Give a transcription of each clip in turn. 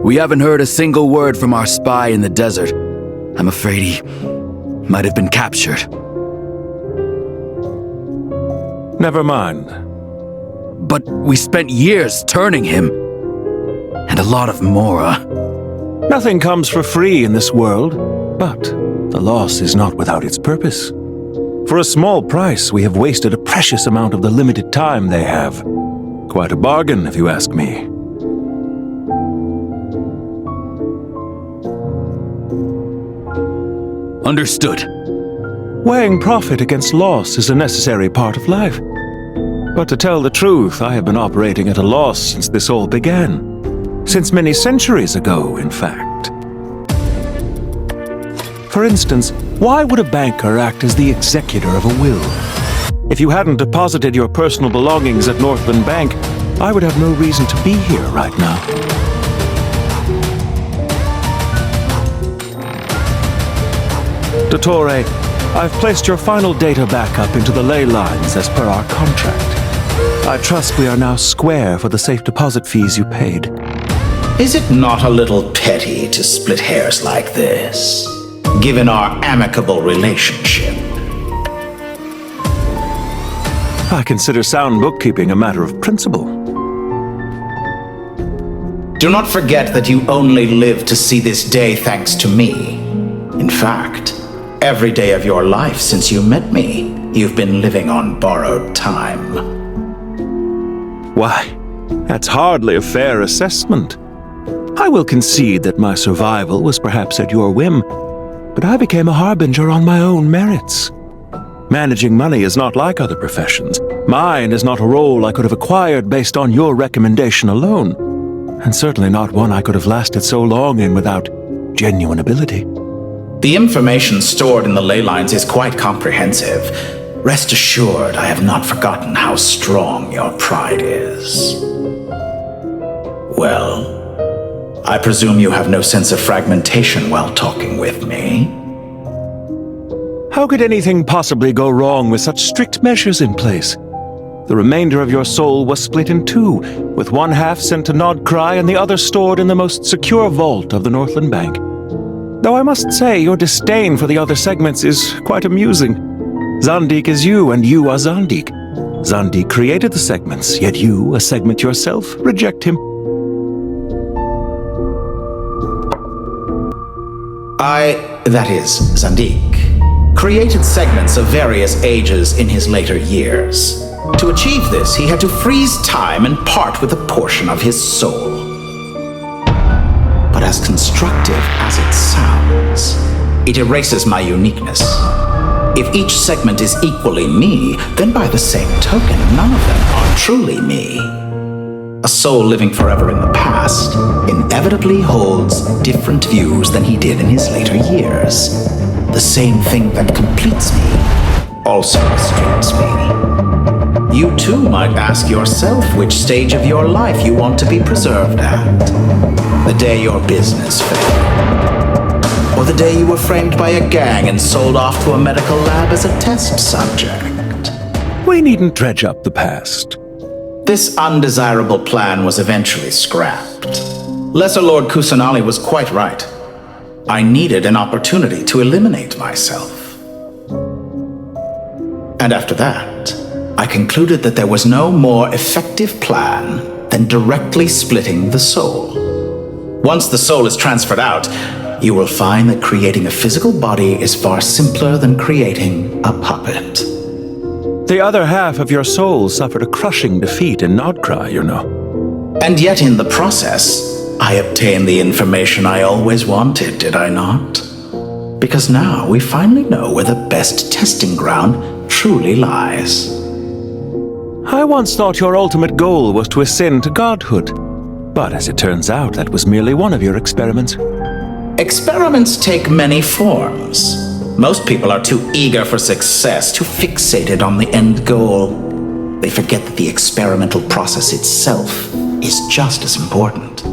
We haven't heard a single word from our spy in the desert. I'm afraid he might have been captured. Never mind. But we spent years turning him. And a lot of Mora. Nothing comes for free in this world, but the loss is not without its purpose. For a small price, we have wasted a precious amount of the limited time they have. Quite a bargain, if you ask me. Understood. Weighing profit against loss is a necessary part of life. But to tell the truth, I have been operating at a loss since this all began. Since many centuries ago, in fact. For instance, why would a banker act as the executor of a will? If you hadn't deposited your personal belongings at Northland Bank, I would have no reason to be here right now. Dottore, I've placed your final data backup into the ley lines as per our contract. I trust we are now square for the safe deposit fees you paid. Is it not a little petty to split hairs like this, given our amicable relationship? I consider sound bookkeeping a matter of principle. Do not forget that you only live to see this day thanks to me. In fact, every day of your life since you met me, you've been living on borrowed time. Why, that's hardly a fair assessment. I will concede that my survival was perhaps at your whim, but I became a harbinger on my own merits. Managing money is not like other professions. Mine is not a role I could have acquired based on your recommendation alone, and certainly not one I could have lasted so long in without genuine ability. The information stored in the ley lines is quite comprehensive. Rest assured, I have not forgotten how strong your pride is. Well, I presume you have no sense of fragmentation while talking with me. How could anything possibly go wrong with such strict measures in place? The remainder of your soul was split in two, with one half sent to Nodcry and the other stored in the most secure vault of the Northland Bank. Though I must say your disdain for the other segments is quite amusing. Zandik is you, and you are Zandik. Zandik created the segments, yet you, a segment yourself, reject him. That is, Zandik, created segments of various ages in his later years. To achieve this, he had to freeze time and part with a portion of his soul. But as constructive as it sounds, it erases my uniqueness. If each segment is equally me, then by the same token, none of them are truly me. A soul living forever in the past inevitably holds different views than he did in his later years. The same thing that completes me also restricts me. You too might ask yourself which stage of your life you want to be preserved at. The day your business failed. Or the day you were framed by a gang and sold off to a medical lab as a test subject. We needn't dredge up the past. This undesirable plan was eventually scrapped. Lesser Lord Kusanali was quite right. I needed an opportunity to eliminate myself. And after that, I concluded that there was no more effective plan than directly splitting the soul. Once the soul is transferred out, you will find that creating a physical body is far simpler than creating a puppet. The other half of your soul suffered a crushing defeat in Nodcry, you know. And yet in the process, I obtained the information I always wanted, did I not? Because now we finally know where the best testing ground truly lies. I once thought your ultimate goal was to ascend to godhood, but as it turns out, that was merely one of your experiments. Experiments take many forms. Most people are too eager for success, too fixated on the end goal. They forget that the experimental process itself is just as important.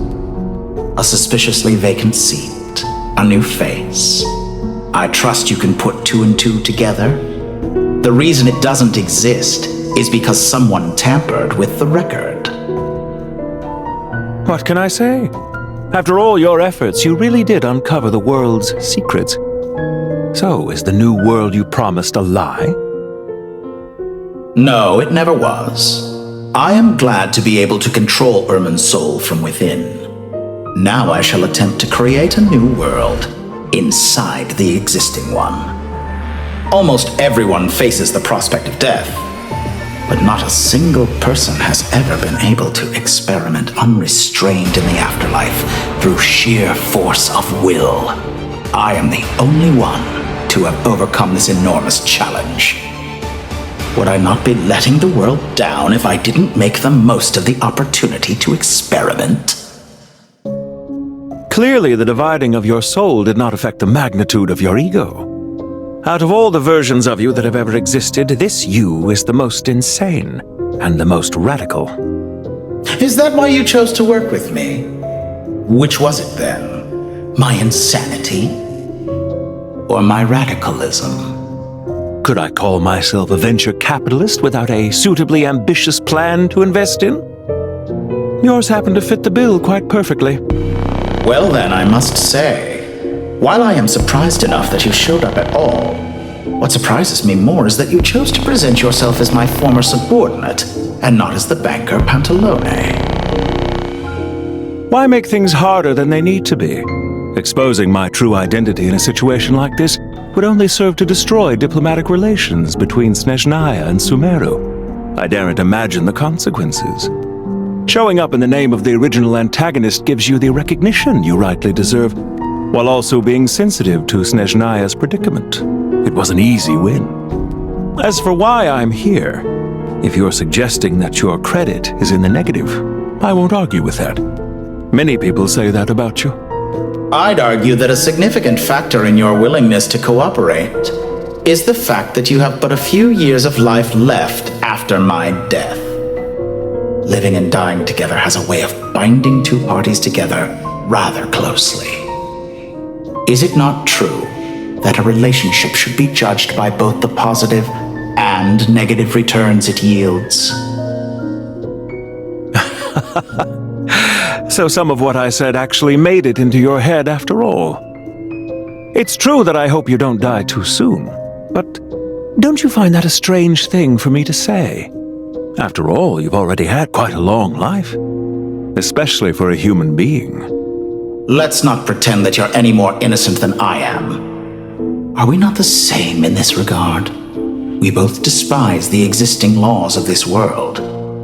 A suspiciously vacant seat, a new face. I trust you can put two and two together. The reason it doesn't exist is because someone tampered with the record. What can I say? After all your efforts, you really did uncover the world's secrets. So, is the new world you promised a lie? No, it never was. I am glad to be able to control Irminsul from within. Now I shall attempt to create a new world inside the existing one. Almost everyone faces the prospect of death, but not a single person has ever been able to experiment unrestrained in the afterlife through sheer force of will. I am the only one to have overcome this enormous challenge. Would I not be letting the world down if I didn't make the most of the opportunity to experiment? Clearly, the dividing of your soul did not affect the magnitude of your ego. Out of all the versions of you that have ever existed, this you is the most insane and the most radical. Is that why you chose to work with me? Which was it then? My insanity? Or my radicalism? Could I call myself a venture capitalist without a suitably ambitious plan to invest in? Yours happened to fit the bill quite perfectly. Well then, I must say, while I am surprised enough that you showed up at all, what surprises me more is that you chose to present yourself as my former subordinate, and not as the banker Pantalone. Why make things harder than they need to be? Exposing my true identity in a situation like this would only serve to destroy diplomatic relations between Snezhnaya and Sumeru. I daren't imagine the consequences. Showing up in the name of the original antagonist gives you the recognition you rightly deserve, while also being sensitive to Snezhnaya's predicament. It was an easy win. As for why I'm here, if you're suggesting that your credit is in the negative, I won't argue with that. Many people say that about you. I'd argue that a significant factor in your willingness to cooperate is the fact that you have but a few years of life left after my death. Living and dying together has a way of binding two parties together rather closely. Is it not true that a relationship should be judged by both the positive and negative returns it yields? So some of what I said actually made it into your head after all. It's true that I hope you don't die too soon, but don't you find that a strange thing for me to say? After all, you've already had quite a long life, especially for a human being. Let's not pretend that you're any more innocent than I am. Are we not the same in this regard? We both despise the existing laws of this world,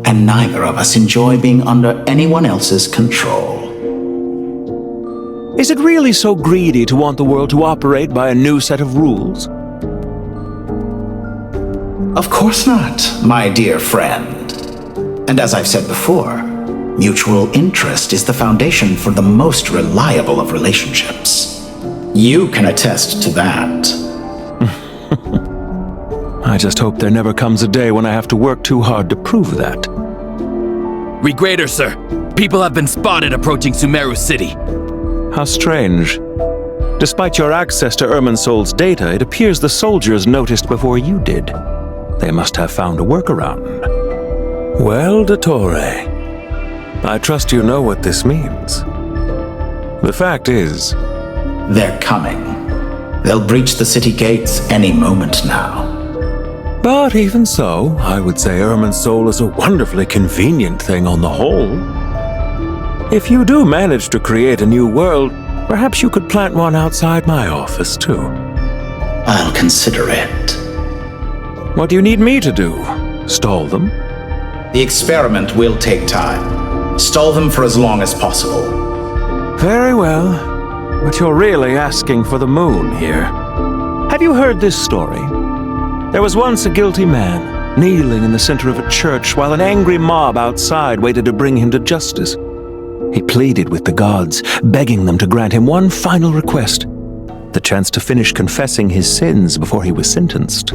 and neither of us enjoy being under anyone else's control. Is it really so greedy to want the world to operate by a new set of rules? Of course not, my dear friend. And as I've said before, mutual interest is the foundation for the most reliable of relationships. You can attest to that. I just hope there never comes a day when I have to work too hard to prove that. Regrader, sir. People have been spotted approaching Sumeru City. How strange. Despite your access to Irminsul's data, it appears the soldiers noticed before you did. They must have found a workaround. Well, Dottore, I trust you know what this means. The fact is, They're coming. They'll breach the city gates any moment now. but even so, I would say Irminsul is a wonderfully convenient thing on the whole. If you do manage to create a new world, perhaps you could plant one outside my office, too. I'll consider it. What do you need me to do? Stall them? The experiment will take time. Stall them for as long as possible. Very well, but you're really asking for the moon here. Have you heard this story? There was once a guilty man, kneeling in the center of a church while an angry mob outside waited to bring him to justice. He pleaded with the gods, begging them to grant him one final request, the chance to finish confessing his sins before he was sentenced.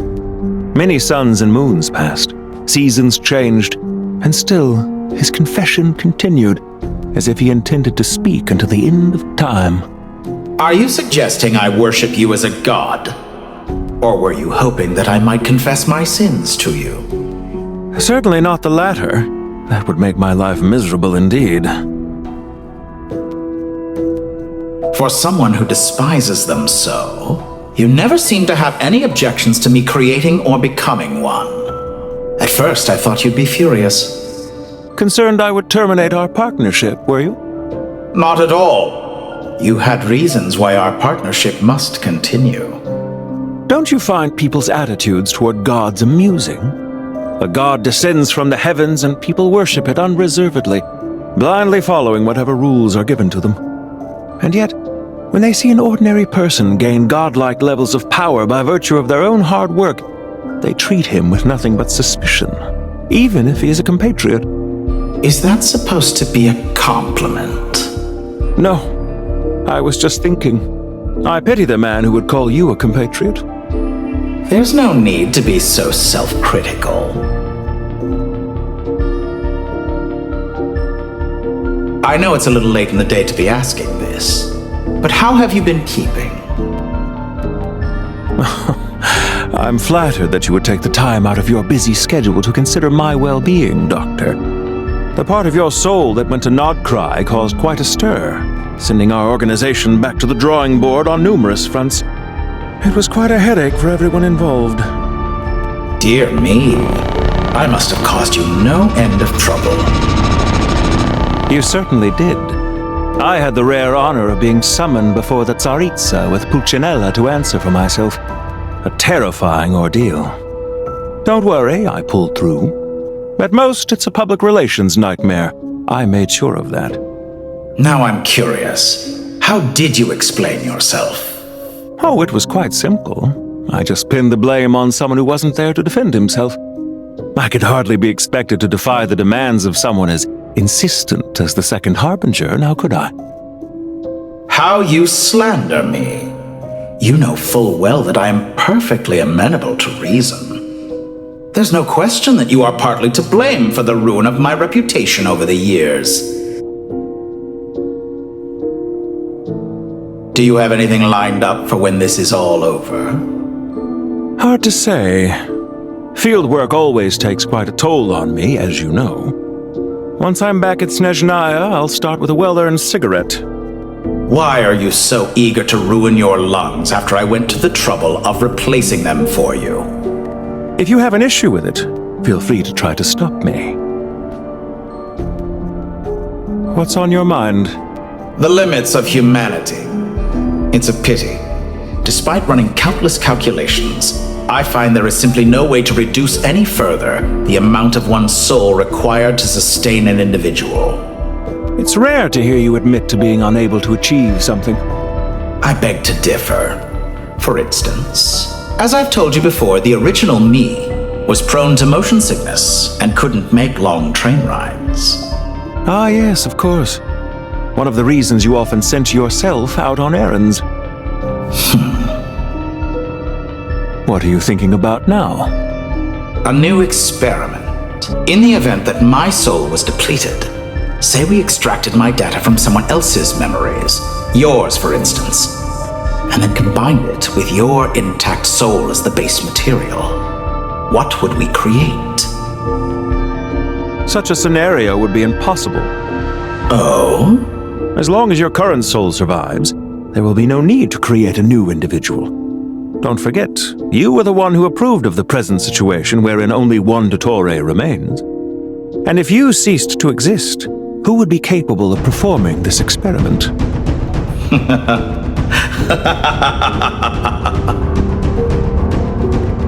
Many suns and moons passed, seasons changed, and still his confession continued, as if he intended to speak until the end of time. Are you suggesting I worship you as a god? Or were you hoping that I might confess my sins to you? Certainly not the latter. That would make my life miserable indeed. For someone who despises them so, you never seem to have any objections to me creating or becoming one. At first, I thought you'd be furious. Concerned I would terminate our partnership, were you? Not at all. You had reasons why our partnership must continue. Don't you find people's attitudes toward gods amusing? A god descends from the heavens and people worship it unreservedly, blindly following whatever rules are given to them. And yet, when they see an ordinary person gain godlike levels of power by virtue of their own hard work, they treat him with nothing but suspicion, even if he is a compatriot. Is that supposed to be a compliment? No, I was just thinking. I pity the man who would call you a compatriot. There's no need to be so self-critical. I know it's a little late in the day to be asking this, but how have you been keeping? I'm flattered that you would take the time out of your busy schedule to consider my well-being, Doctor. The part of your soul that went to Nodcry caused quite a stir, sending our organization back to the drawing board on numerous fronts. It was quite a headache for everyone involved. Dear me, I must have caused you no end of trouble. You certainly did. I had the rare honor of being summoned before the Tsaritsa with Pulcinella to answer for myself. A terrifying ordeal. Don't worry, I pulled through. At most, it's a public relations nightmare. I made sure of that. Now I'm curious. How did you explain yourself? Oh, it was quite simple. I just pinned the blame on someone who wasn't there to defend himself. I could hardly be expected to defy the demands of someone as insistent as the second harbinger, now could I? How you slander me. You know full well that I am perfectly amenable to reason. There's no question that you are partly to blame for the ruin of my reputation over the years. Do you have anything lined up for when this is all over? Hard to say. Field work always takes quite a toll on me, as you know. Once I'm back at Snezhnaya, I'll start with a well-earned cigarette. Why are you so eager to ruin your lungs after I went to the trouble of replacing them for you? If you have an issue with it, feel free to try to stop me. What's on your mind? The limits of humanity. It's a pity. Despite running countless calculations, I find there is simply no way to reduce any further the amount of one's soul required to sustain an individual. It's rare to hear you admit to being unable to achieve something. I beg to differ. For instance, as I've told you before, the original me was prone to motion sickness and couldn't make long train rides. Ah, yes, of course. One of the reasons you often sent yourself out on errands. What are you thinking about now? A new experiment. In the event that my soul was depleted, say we extracted my data from someone else's memories, yours for instance, and then combined it with your intact soul as the base material, what would we create? Such a scenario would be impossible. Oh? As long as your current soul survives, there will be no need to create a new individual. Don't forget, you were the one who approved of the present situation wherein only one Dottore remains. And if you ceased to exist, who would be capable of performing this experiment?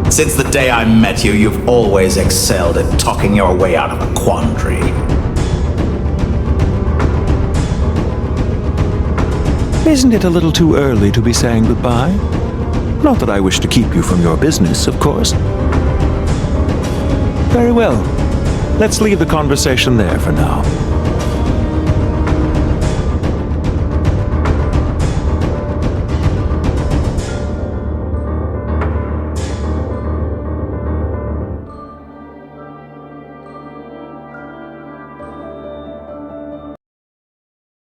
Since the day I met you, you've always excelled at talking your way out of a quandary. Isn't it a little too early to be saying goodbye? Not that I wish to keep you from your business, of course. Very well. Let's leave the conversation there for now.